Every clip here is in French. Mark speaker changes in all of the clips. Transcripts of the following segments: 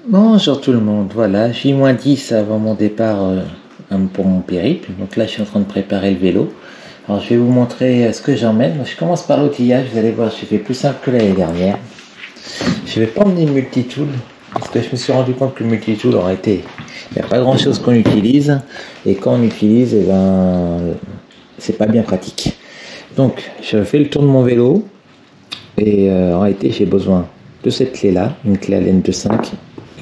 Speaker 1: Bonjour tout le monde, voilà, J-10 avant mon départ pour mon périple. Donc là, je suis en train de préparer le vélo. Alors, je vais vous montrer ce que j'emmène. Je commence par l'outillage, vous allez voir, je fais plus simple que l'année dernière. Je vais pas emmener le multitool parce que je me suis rendu compte que le multitool aurait été. Il n'y a pas grand chose qu'on utilise et quand on utilise, eh ben, c'est pas bien pratique. Donc, je fais le tour de mon vélo et en réalité, j'ai besoin de cette clé là, une clé Allen de 5.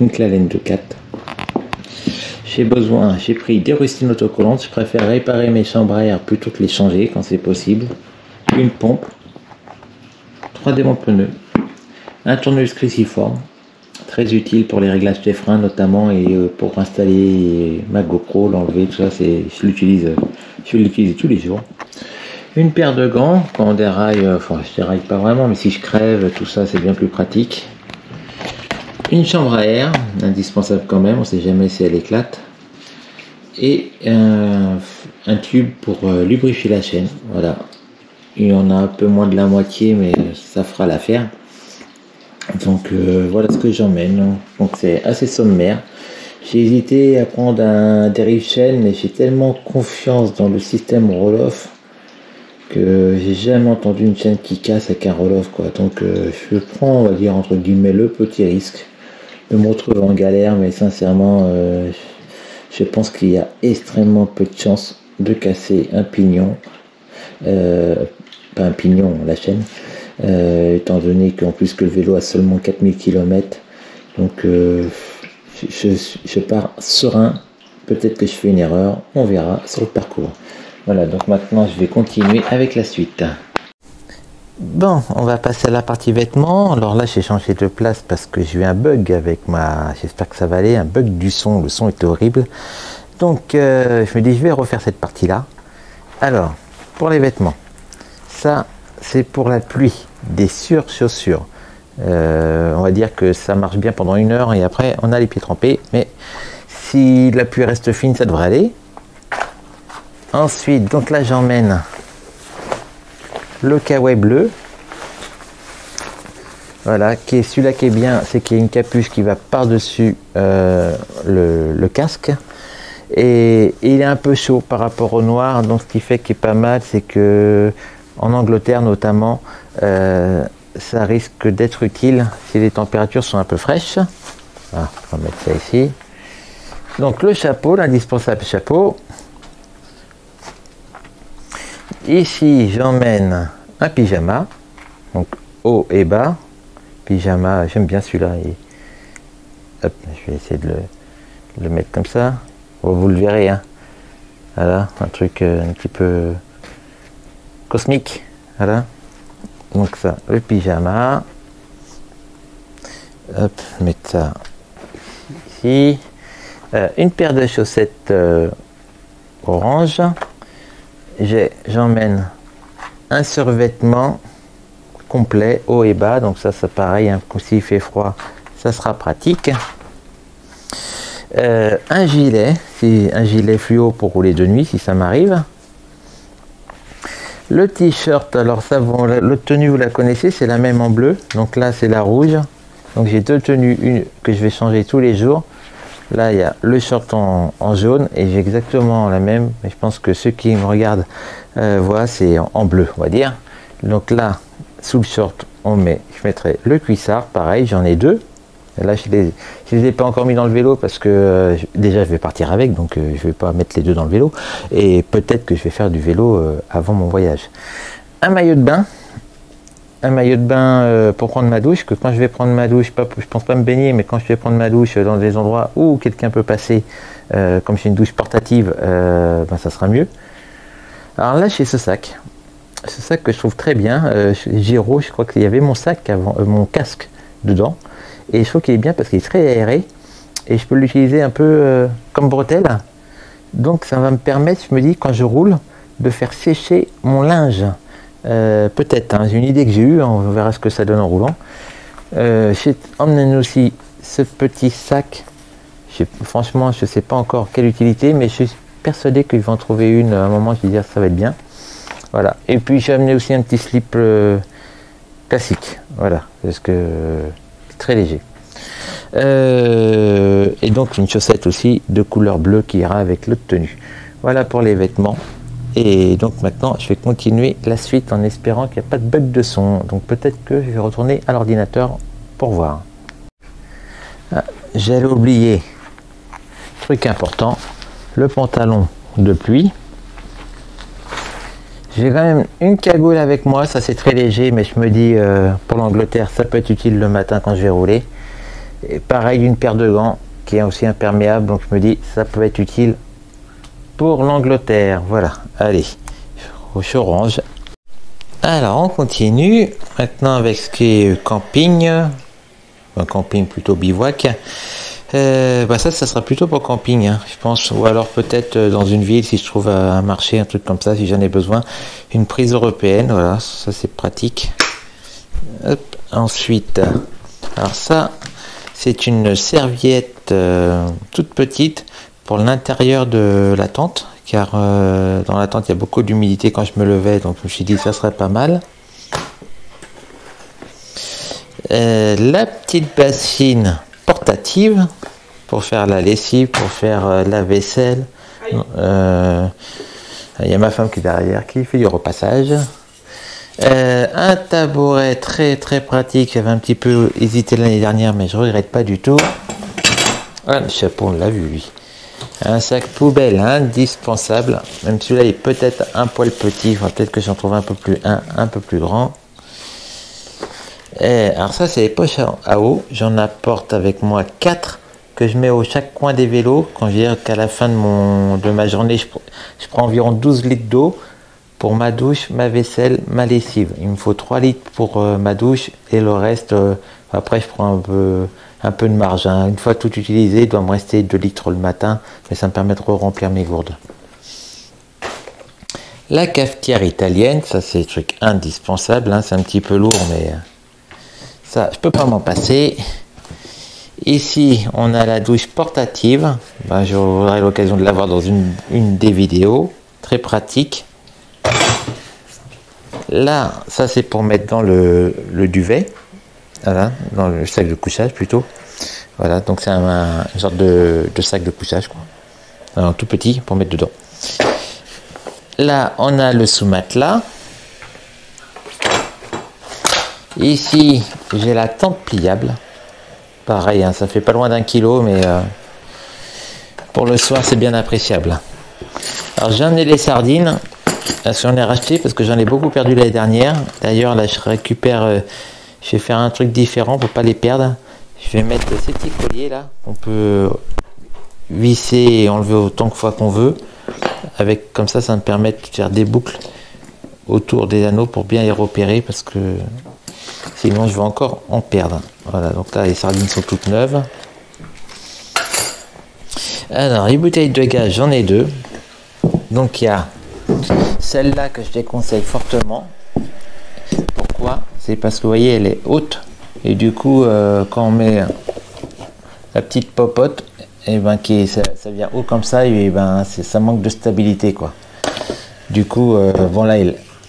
Speaker 1: Une clé Allen de 4. J'ai pris des rustines autocollantes. Je préfère réparer mes chambres à air plutôt que les changer quand c'est possible. Une pompe, 3 démonte pneus, un tournevis cruciforme, très utile pour les réglages des freins notamment et pour installer ma GoPro, l'enlever, tout ça, je l'utilise tous les jours. Une paire de gants quand on déraille, enfin je déraille pas vraiment, mais si je crève, tout ça c'est bien plus pratique. Une chambre à air, indispensable quand même, on ne sait jamais si elle éclate. Et un tube pour lubrifier la chaîne. Voilà. Il y en a un peu moins de la moitié, mais ça fera l'affaire. Donc voilà ce que j'emmène. Donc c'est assez sommaire. J'ai hésité à prendre un dérive-chaîne, mais j'ai tellement confiance dans le système roll-off que j'ai jamais entendu une chaîne qui casse avec un roll-off, quoi. Donc je prends, on va dire entre guillemets, le petit risque de me retrouver en galère, mais sincèrement je pense qu'il y a extrêmement peu de chances de casser un pignon, pas un pignon, la chaîne, étant donné qu'en plus que le vélo a seulement 4000 km, donc je pars serein. Peut-être que je fais une erreur, on verra sur le parcours. Voilà, donc maintenant je vais continuer avec la suite. Bon, on va passer à la partie vêtements. Alors là, j'ai changé de place parce que j'ai eu un bug avec j'espère que ça va aller, un bug du son. Le son était horrible. Donc, je me dis, je vais refaire cette partie-là. Alors, pour les vêtements, ça, c'est pour la pluie, des surchaussures. On va dire que ça marche bien pendant 1 heure et après, on a les pieds trempés. Mais si la pluie reste fine, ça devrait aller. Ensuite, donc là, j'emmène le kawaii bleu, voilà, qui est celui-là qui est bien, c'est qu'il y a une capuche qui va par-dessus le casque et il est un peu chaud par rapport au noir, donc ce qui fait qu'il est pas mal, c'est que en Angleterre notamment, ça risque d'être utile si les températures sont un peu fraîches. Ah, on va mettre ça ici. Donc le chapeau, l'indispensable chapeau. Ici, j'emmène un pyjama, donc haut et bas. Pyjama, j'aime bien celui-là. Hop, je vais essayer de le mettre comme ça. Oh, vous le verrez, hein. Voilà, un truc un petit peu cosmique. Voilà. Donc ça, le pyjama. Hop, mettre ça ici. Une paire de chaussettes orange. J'emmène un survêtement complet haut et bas, donc ça c'est pareil, hein, s'il fait froid ça sera pratique. Un gilet fluo pour rouler de nuit si ça m'arrive. Le t-shirt, alors ça, l'autre tenue vous la connaissez, c'est la même en bleu, donc là c'est la rouge, donc j'ai 2 tenues, une que je vais changer tous les jours. Là, il y a le short en jaune et j'ai exactement la même, mais je pense que ceux qui me regardent voient, c'est en bleu, on va dire. Donc là, sous le short, je mettrai le cuissard, pareil, j'en ai 2. Là, je les ai pas encore mis dans le vélo parce que déjà, je vais partir avec, donc je vais pas mettre les 2 dans le vélo. Et peut-être que je vais faire du vélo avant mon voyage. Un maillot de bain. Pour prendre ma douche, que quand je vais prendre ma douche, je pense pas me baigner, mais quand je vais prendre ma douche dans des endroits où quelqu'un peut passer, comme j'ai une douche portative, ça sera mieux. Alors là, j'ai ce sac que je trouve très bien, Giro, je crois qu'il y avait mon sac avant, mon casque dedans, et je trouve qu'il est bien parce qu'il est très aéré, et je peux l'utiliser un peu comme bretelle, donc ça va me permettre, je me dis, quand je roule, de faire sécher mon linge. Peut-être, hein, j'ai une idée que j'ai eue, on verra ce que ça donne en roulant. J'ai emmené aussi ce petit sac. Franchement, je ne sais pas encore quelle utilité, mais je suis persuadé qu'ils vont en trouver une à un moment. Je vais dire ça va être bien. Voilà. Et puis j'ai amené aussi un petit slip classique. Voilà, parce que c'est très léger. Et donc une chaussette aussi de couleur bleue qui ira avec l'autre tenue. Voilà pour les vêtements. Et donc maintenant je vais continuer la suite en espérant qu'il n'y a pas de bug de son. Donc peut-être que je vais retourner à l'ordinateur pour voir. Ah, j'allais oublier, truc important, le pantalon de pluie. J'ai quand même une cagoule avec moi, ça c'est très léger, mais je me dis pour l'Angleterre ça peut être utile le matin quand je vais rouler. Et pareil, une paire de gants qui est aussi imperméable, donc je me dis ça peut être utile pour l'Angleterre. Voilà, allez, je range. Alors on continue maintenant avec ce qui est camping, un camping plutôt bivouac. Ça sera plutôt pour camping, hein, je pense, ou alors peut-être dans une ville si je trouve un marché, un truc comme ça, si j'en ai besoin. Une prise européenne, voilà, ça c'est pratique. Hop. Ensuite, alors ça c'est une serviette toute petite pour l'intérieur de la tente, car dans la tente il y a beaucoup d'humidité quand je me levais, donc je me suis dit ça serait pas mal. La petite bassine portative pour faire la lessive, pour faire la vaisselle. Il y a ma femme qui est derrière qui fait du repassage. Un tabouret très pratique. J'avais un petit peu hésité l'année dernière, mais je regrette pas du tout. Ah, le chapeau, on l'a vu lui. Un sac poubelle indispensable. Même celui-là est peut-être un poil petit. Il faudra peut-être que j'en trouve un peu plus grand. Alors ça c'est les poches à eau, j'en apporte avec moi 4 que je mets au chaque coin des vélos. Quand je veux dire qu'à la fin de ma journée je prends environ 12 litres d'eau pour ma douche, ma vaisselle, ma lessive. Il me faut 3 litres pour ma douche et le reste après je prends un peu de marge, hein. Une fois tout utilisé il doit me rester 2 litres le matin, mais ça me permet de remplir mes gourdes. La cafetière italienne, ça c'est le truc indispensable, hein. C'est un petit peu lourd mais ça, je peux pas m'en passer. Ici, on a la douche portative. J'aurai l'occasion de la voir dans une des vidéos. Très pratique. Là, ça c'est pour mettre dans le duvet. Voilà, dans le sac de couchage plutôt. Voilà, donc c'est une sorte de sac de couchage, quoi. Alors, tout petit pour mettre dedans. Là, on a le sous-matelas. Ici, j'ai la tente pliable. Pareil, hein, ça fait pas loin d'1 kilo, mais pour le soir, c'est bien appréciable. Alors, j'en ai les sardines. J'en ai racheté parce que j'en ai beaucoup perdu l'année dernière. D'ailleurs, là, je récupère. Je vais faire un truc différent pour pas les perdre. Je vais mettre ces petits colliers là. On peut visser et enlever autant de fois qu'on veut. Avec comme ça me permet de faire des boucles autour des anneaux pour bien les repérer parce que sinon je vais encore en perdre. Voilà, donc là les sardines sont toutes neuves. Alors les bouteilles de gaz, j'en ai 2. Donc il y a celle-là que je déconseille fortement. Pourquoi? C'est parce que vous voyez elle est haute et du coup quand on met la petite popote, et ça vient haut comme ça, et ça manque de stabilité, quoi. Du coup bon là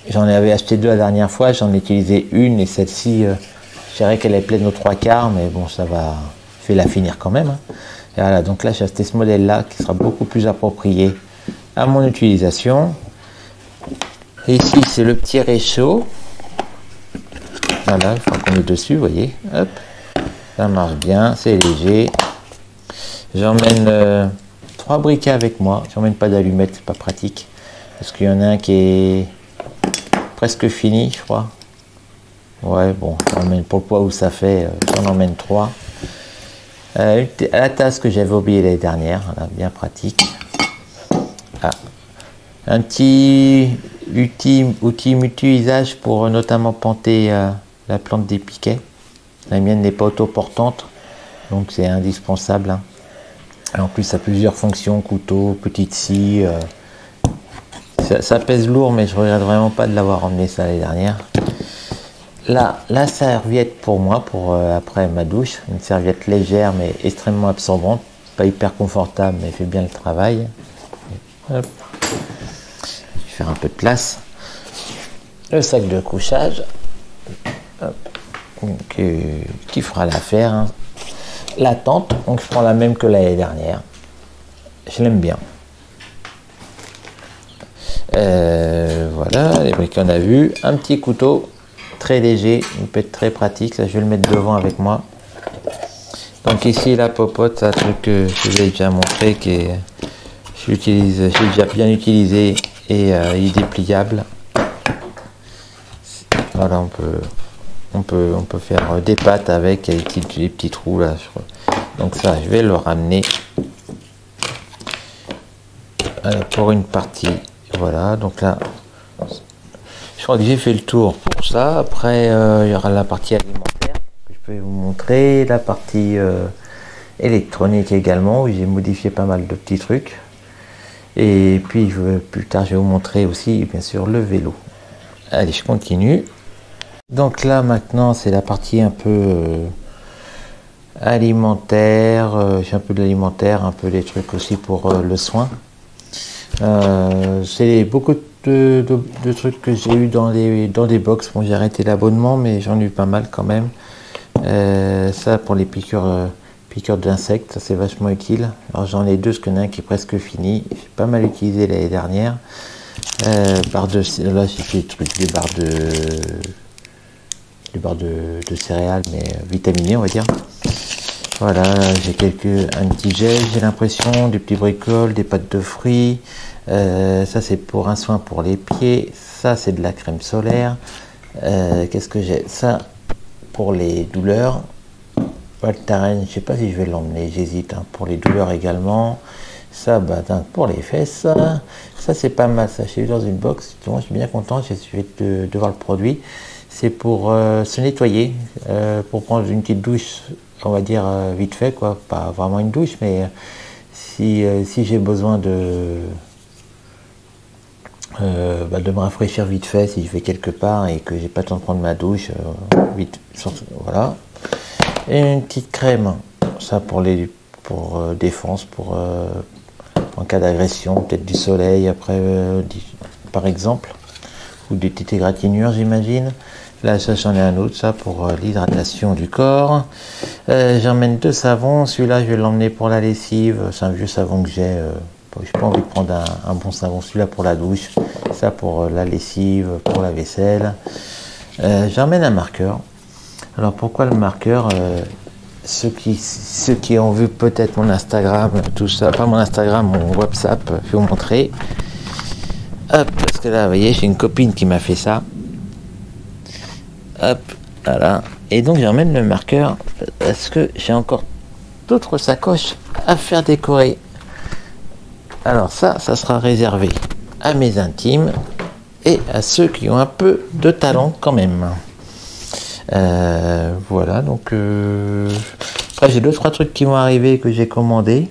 Speaker 1: j'en avais acheté 2 la dernière fois, j'en ai utilisé une et celle-ci je dirais qu'elle est pleine aux 3/4, mais bon ça va, je vais la finir quand même, hein. Et voilà, donc là j'ai acheté ce modèle là qui sera beaucoup plus approprié à mon utilisation. Et ici c'est le petit réchaud, voilà, il faut qu'on est dessus, vous voyez, hop, ça marche bien, c'est léger. J'emmène 3 briquets avec moi, j'emmène pas d'allumettes, c'est pas pratique parce qu'il y en a un qui est presque fini, je crois. Ouais, bon, pour le poids où ça fait, j'en emmène 3. La tasse que j'avais oublié l'année dernière, voilà, bien pratique. Ah. Un petit outil multi-usage pour notamment planter la plante des piquets. La mienne n'est pas autoportante, donc c'est indispensable, hein. En plus, ça a plusieurs fonctions, couteau, petite scie. Ça pèse lourd, mais je regrette vraiment pas de l'avoir emmené ça l'année dernière. Là, la serviette pour moi, pour après ma douche, une serviette légère mais extrêmement absorbante, pas hyper confortable, mais fait bien le travail. Hop. Je vais faire un peu de place. Le sac de couchage, hop. Qui fera l'affaire, hein. la tente, donc je prends la même que l'année dernière. Je l'aime bien. Voilà, les briques qu'on a vu. Un petit couteau très léger, il peut être très pratique. Ça, je vais le mettre devant avec moi. Donc ici la popote, c'est un truc que je vous ai déjà montré, que j'ai déjà bien utilisé et il est dépliable. Voilà, on peut faire des pâtes avec les petits trous là. Donc ça, je vais le ramener pour une partie. Voilà, donc là, je crois que j'ai fait le tour pour ça. Après, il y aura la partie alimentaire que je peux vous montrer, la partie électronique également, où j'ai modifié pas mal de petits trucs. Et puis plus tard, je vais vous montrer aussi, bien sûr, le vélo. Allez, je continue. Donc là, maintenant, c'est la partie un peu alimentaire. J'ai un peu de l'alimentaire, un peu des trucs aussi pour le soin. C'est beaucoup de trucs que j'ai eu dans des box. Bon, j'ai arrêté l'abonnement, mais j'en ai eu pas mal quand même. Ça pour les piqûres d'insectes, ça c'est vachement utile. Alors j'en ai deux, parce qu'il y en a un qui est presque fini. J'ai pas mal utilisé l'année dernière. Là j'ai fait des barres de céréales, mais vitaminées on va dire. Voilà, j'ai un petit gel, j'ai l'impression, des petits bricoles, des pâtes de fruits. Ça c'est pour un soin pour les pieds. Ça c'est de la crème solaire. Qu'est-ce que j'ai? Ça pour les douleurs. Voltaren, je sais pas si je vais l'emmener, j'hésite. Hein, pour les douleurs également. Ça, pour les fesses. Ça c'est pas mal. Ça, j'ai eu dans une box. Je suis bien content. Je vais de voir le produit. C'est pour se nettoyer, pour prendre une petite douche, on va dire vite fait, quoi. Pas vraiment une douche, mais si j'ai besoin de me rafraîchir vite fait, si je vais quelque part et que j'ai pas le temps de prendre ma douche, vite, voilà. Et une petite crème, ça pour défense, en cas d'agression, peut-être du soleil après, par exemple, ou des petites égratignures, j'imagine. Là, ça, j'en ai un autre, ça, pour l'hydratation du corps. J'emmène deux savons. Celui-là, je vais l'emmener pour la lessive. C'est un vieux savon que j'ai. J'ai pas envie de prendre un bon savon. Celui-là pour la douche. Ça pour la lessive, pour la vaisselle. J'emmène un marqueur. Alors, pourquoi le marqueur ceux qui ont vu peut-être mon Instagram, tout ça, pas mon Instagram, mon WhatsApp, je vais vous montrer. Hop, parce que là, vous voyez, j'ai une copine qui m'a fait ça. Hop, voilà. Et donc j'emmène le marqueur parce que j'ai encore d'autres sacoches à faire décorer. Alors ça sera réservé à mes intimes et à ceux qui ont un peu de talent quand même. Voilà, donc après j'ai 2-3 trucs qui vont arriver que j'ai commandé.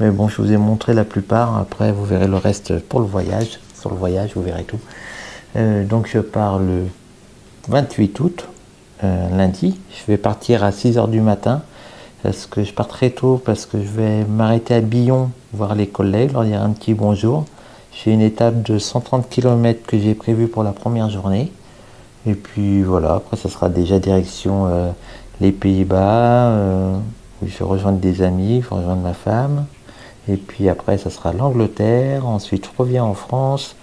Speaker 1: Mais bon, je vous ai montré la plupart. Après, vous verrez le reste pour le voyage. Sur le voyage, vous verrez tout. Donc je pars le 28 août, lundi. Je vais partir à 6h du matin. Parce que je pars très tôt, parce que je vais m'arrêter à Billon, voir les collègues, leur dire un petit bonjour. J'ai une étape de 130 km que j'ai prévue pour la première journée. Et puis voilà, après ça sera déjà direction les Pays-Bas, où je vais rejoindre des amis, je vais rejoindre ma femme. Et puis après ça sera l'Angleterre, ensuite je reviens en France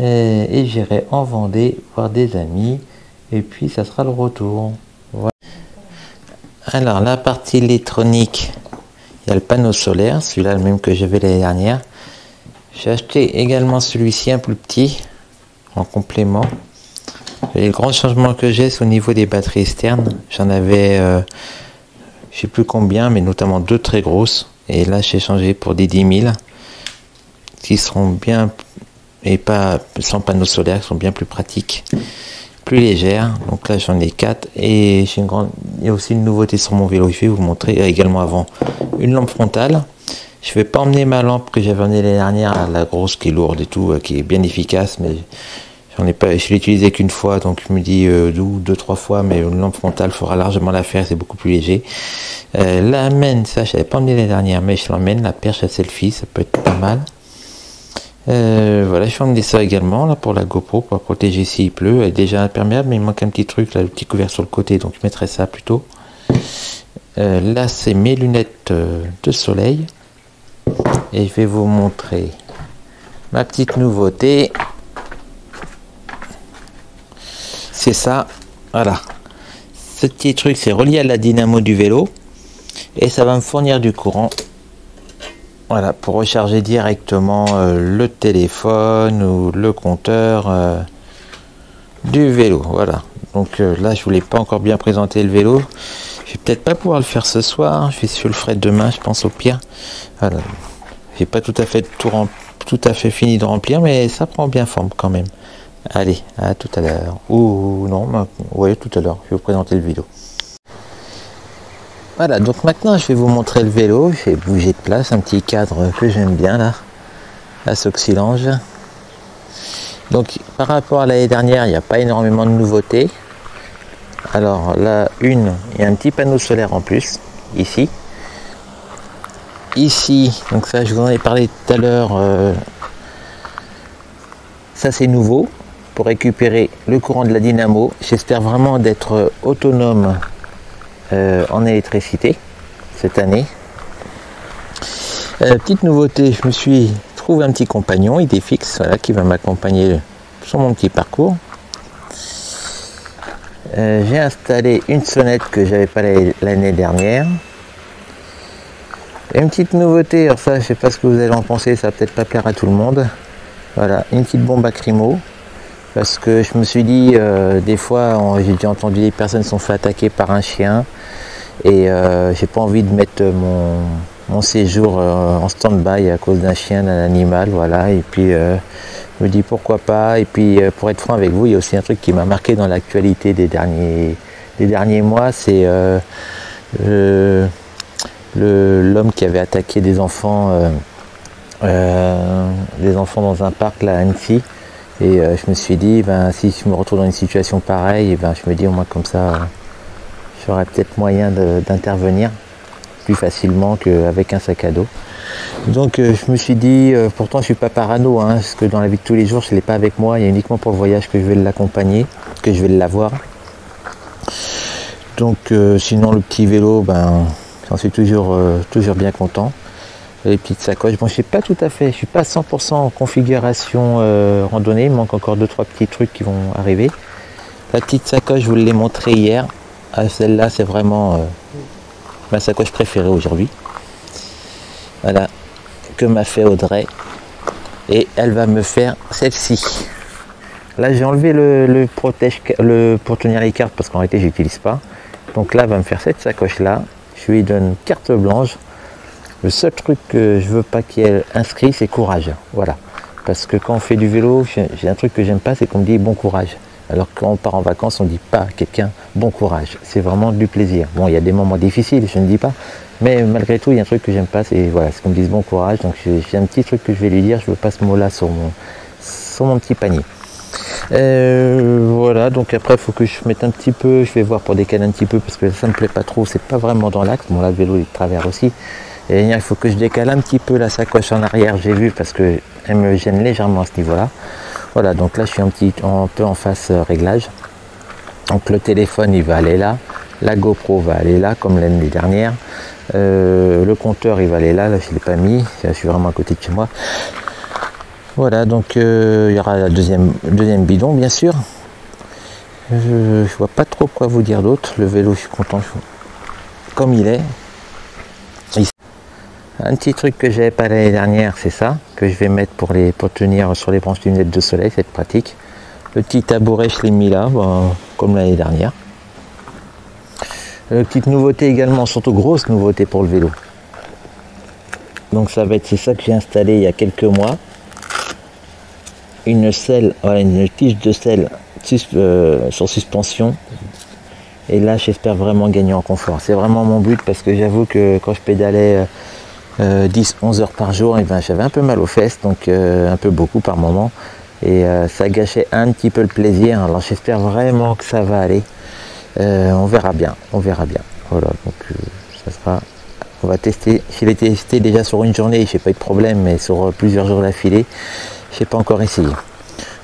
Speaker 1: et j'irai en Vendée voir des amis. Et puis ça sera le retour. Voilà. Alors la partie électronique, il y a le panneau solaire, celui-là le même que j'avais l'année dernière. J'ai acheté également celui-ci un plus petit, en complément. Et le grand changement que j'ai, c'est au niveau des batteries externes. J'en avais, je sais plus combien, mais notamment 2 très grosses. Et là, j'ai changé pour des 10 000, qui seront bien, et pas sans panneaux solaires, qui sont bien plus pratiques, plus légères. Donc là, j'en ai 4. Et j'ai il y a aussi une nouveauté sur mon vélo. Je vais vous montrer également avant. Une lampe frontale. Je vais pas emmener ma lampe que j'avais emmenée l'année dernière, la grosse qui est lourde et tout, qui est bien efficace, mais je l'ai utilisé qu'une fois, donc je me dis 2-3 fois, mais une lampe frontale fera largement l'affaire, c'est beaucoup plus léger. La mène, ça je n'avais pas emmené l'année dernière, mais je l'emmène, la perche à selfie, ça peut être pas mal. Voilà, je vais emmener ça également là pour la GoPro, pour protéger s'il pleut. Elle est déjà imperméable, mais il manque un petit truc là, le petit couvercle sur le côté, donc je mettrai ça plutôt. Là c'est mes lunettes de soleil et je vais vous montrer ma petite nouveauté. C'est ça, voilà. Ce petit truc c'est relié à la dynamo du vélo et ça va me fournir du courant. Voilà, pour recharger directement le téléphone ou le compteur du vélo. Voilà, donc là je voulais pas encore bien présenter le vélo. Je vais peut-être pas pouvoir le faire ce soir, je le ferai demain, je pense au pire. Voilà, j'ai pas tout à fait fini de remplir, mais ça prend bien forme quand même. Allez, à tout à l'heure. Ou non, oui, tout à l'heure, je vais vous présenter le vélo. Voilà, donc maintenant je vais vous montrer le vélo. Je vais bouger de place, un petit cadre que j'aime bien là, à Soxylange. Donc par rapport à l'année dernière, il n'y a pas énormément de nouveautés. Alors là, il y a un petit panneau solaire en plus, ici. Ici, donc ça je vous en ai parlé tout à l'heure, ça c'est nouveau, pour récupérer le courant de la dynamo. J'espère vraiment d'être autonome en électricité cette année. Petite nouveauté, je me suis trouvé un petit compagnon idéfix, voilà, qui va m'accompagner sur mon petit parcours. J'ai installé une sonnette que j'avais pas l'année dernière. Et une petite nouveauté, alors ça je sais pas ce que vous allez en penser, ça va peut-être pas plaire à tout le monde. Voilà, une petite bombe lacrymo. Parce que je me suis dit, des fois, j'ai déjà entendu des personnes se sont fait attaquer par un chien. Et j'ai pas envie de mettre mon séjour en stand-by à cause d'un chien, d'un animal. Voilà, et puis je me dis pourquoi pas. Et puis pour être franc avec vous, il y a aussi un truc qui m'a marqué dans l'actualité des derniers mois. C'est l'homme qui avait attaqué des enfants dans un parc là à Annecy. Et je me suis dit, si je me retrouve dans une situation pareille, je me dis au moins comme ça, j'aurais peut-être moyen d'intervenir plus facilement qu'avec un sac à dos. Donc je me suis dit, pourtant je suis pas parano, hein, parce que dans la vie de tous les jours je ne l'ai pas avec moi, il y a uniquement pour le voyage que je vais l'accompagner, que je vais l'avoir. Donc sinon le petit vélo, j'en suis toujours bien content. Les petites sacoches, bon je suis pas 100% en configuration randonnée, il manque encore 2-3 petits trucs qui vont arriver. La petite sacoche, je vous l'ai montré hier. Celle-là c'est vraiment ma sacoche préférée aujourd'hui. Voilà, que m'a fait Audrey. Et elle va me faire celle-ci. Là j'ai enlevé le pour tenir les cartes parce qu'en réalité j'utilise pas. Donc là elle va me faire cette sacoche là. Je lui donne carte blanche. Le seul truc que je veux pas qu'il y ait inscrit, c'est courage. Voilà. Parce que quand on fait du vélo, j'ai un truc que j'aime pas, c'est qu'on me dit bon courage. Alors quand on part en vacances, on dit pas à quelqu'un bon courage. C'est vraiment du plaisir. Bon, il y a des moments difficiles, je ne dis pas. Mais malgré tout, il y a un truc que j'aime pas, c'est qu'on me dise bon courage. Donc j'ai un petit truc que je vais lui dire, je veux pas ce mot-là sur mon petit panier. Voilà, donc après il faut que je mette un petit peu, je vais voir pour décaler un petit peu parce que ça me plaît pas trop, c'est pas vraiment dans l'axe. Bon là le vélo est de travers aussi. Et il faut que je décale un petit peu la sacoche en arrière, j'ai vu, parce qu'elle me gêne légèrement à ce niveau-là. Voilà, donc là je suis un peu en face réglage. Donc le téléphone il va aller là, la GoPro va aller là comme l'année dernière. Le compteur il va aller là, je ne l'ai pas mis, je suis vraiment à côté de chez moi. Voilà, donc il y aura la deuxième bidon bien sûr. Je vois pas trop quoi vous dire d'autre. Le vélo je suis content comme il est. Un petit truc que j'avais pas l'année dernière, c'est ça, que je vais mettre pour tenir sur les branches de lunettes de soleil, c'est pratique. Le petit tabouret, je l'ai mis là, comme l'année dernière. Petite nouveauté également, surtout grosse nouveauté pour le vélo. Donc c'est ça que j'ai installé il y a quelques mois. Une tige de selle sur suspension. Et là, j'espère vraiment gagner en confort. C'est vraiment mon but parce que j'avoue que quand je pédalais 10-11 heures par jour, j'avais un peu mal aux fesses, donc un peu beaucoup par moment. Et ça gâchait un petit peu le plaisir. Alors j'espère vraiment que ça va aller. On verra bien. Voilà, donc ça sera. On va tester. Je l'ai testé déjà sur une journée, je n'ai pas eu de problème, mais sur plusieurs jours d'affilée, je n'ai pas encore essayé.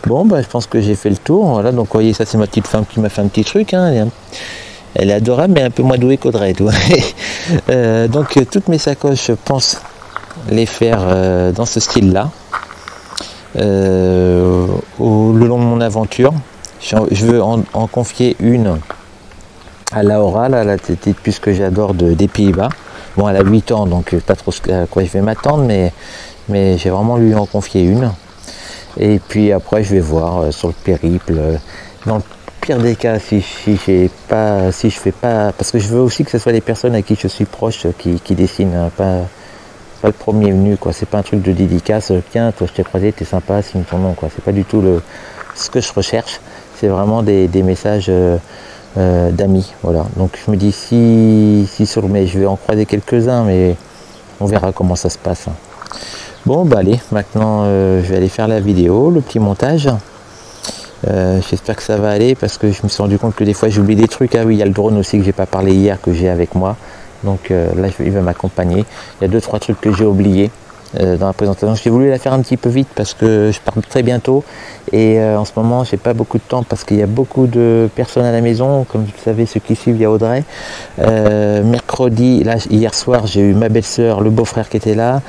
Speaker 1: Bon, je pense que j'ai fait le tour. Voilà, donc vous voyez, ça c'est ma petite femme qui m'a fait un petit truc. Hein. Elle est adorable, mais un peu moins douée qu'Audrey. Donc toutes mes sacoches, je pense les faire dans ce style-là. Le long de mon aventure, je veux en confier une à Laura, là, la petite puce que j'adore des Pays-Bas. Bon, elle a 8 ans, donc pas trop à quoi je vais m'attendre, mais j'ai vraiment lui en confier une. Et puis après, je vais voir sur le périple. Dans le pire des cas, si je fais pas, parce que je veux aussi que ce soit des personnes à qui je suis proche qui dessinent, hein, pas le premier venu, quoi. C'est pas un truc de dédicace. Tiens, toi, je t'ai croisé, t'es sympa, signe ton nom, quoi. C'est pas du tout ce que je recherche. C'est vraiment des messages d'amis, voilà. Donc je me dis si sur le mais je vais en croiser quelques-uns, mais on verra comment ça se passe. Bon, bah allez, maintenant je vais aller faire la vidéo, le petit montage. J'espère que ça va aller parce que je me suis rendu compte que des fois j'oublie des trucs. Ah oui, il y a le drone aussi que j'ai pas parlé hier, que j'ai avec moi. Donc là, il va m'accompagner. Il y a 2-3 trucs que j'ai oubliés dans la présentation. J'ai voulu la faire un petit peu vite parce que je pars très bientôt. Et en ce moment, j'ai pas beaucoup de temps parce qu'il y a beaucoup de personnes à la maison. Comme vous le savez, ceux qui suivent, il y a Audrey. Mercredi, là, hier soir, j'ai eu ma belle-sœur, le beau-frère qui était là.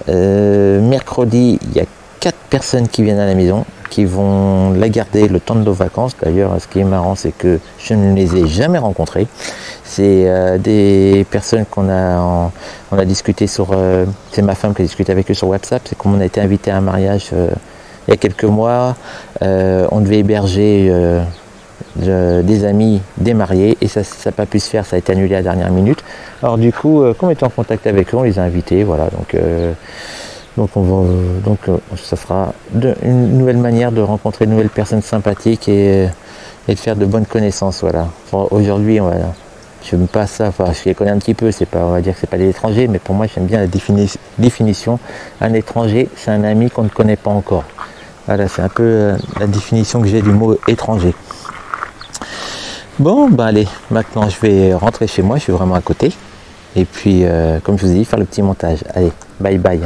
Speaker 1: Mercredi, il y a 4 personnes qui viennent à la maison, qui vont la garder le temps de nos vacances. D'ailleurs, ce qui est marrant, c'est que je ne les ai jamais rencontrés. C'est des personnes qu'on a discuté sur... c'est ma femme qui a discuté avec eux sur WhatsApp. C'est comme on a été invité à un mariage il y a quelques mois. On devait héberger des amis des mariés et ça n'a pas pu se faire, ça a été annulé à la dernière minute. Alors du coup, comme on était en contact avec eux, on les a invités, voilà. Donc ça sera une nouvelle manière de rencontrer de nouvelles personnes sympathiques et de faire de bonnes connaissances, voilà. Aujourd'hui, voilà, je n'aime pas ça, enfin, je les connais un petit peu, c'est pas, on va dire que c'est pas des étrangers, mais pour moi j'aime bien la définition. Un étranger, c'est un ami qu'on ne connaît pas encore. Voilà, c'est un peu la définition que j'ai du mot étranger. Bon, ben allez, maintenant je vais rentrer chez moi, je suis vraiment à côté. Et puis, comme je vous ai dit, faire le petit montage. Allez, bye bye.